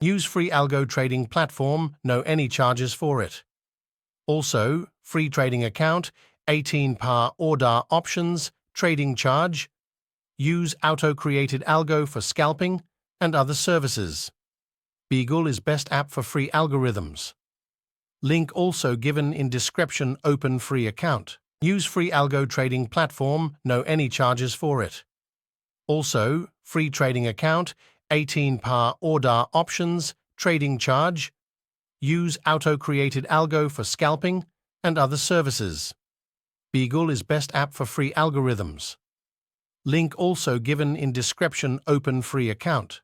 Use free algo trading platform, no any charges for it. Also, free trading account, 18 par order options, trading charge. Use auto-created algo for scalping and other services. Bigul is best app for free algorithms. Link also given in description. Open free account. Use free algo trading platform, no any charges for it. Also, free trading account, 18 par order options, trading charge. Use auto-created algo for scalping and other services. Bigul is best app for free algorithms. Link also given in description. Open free account.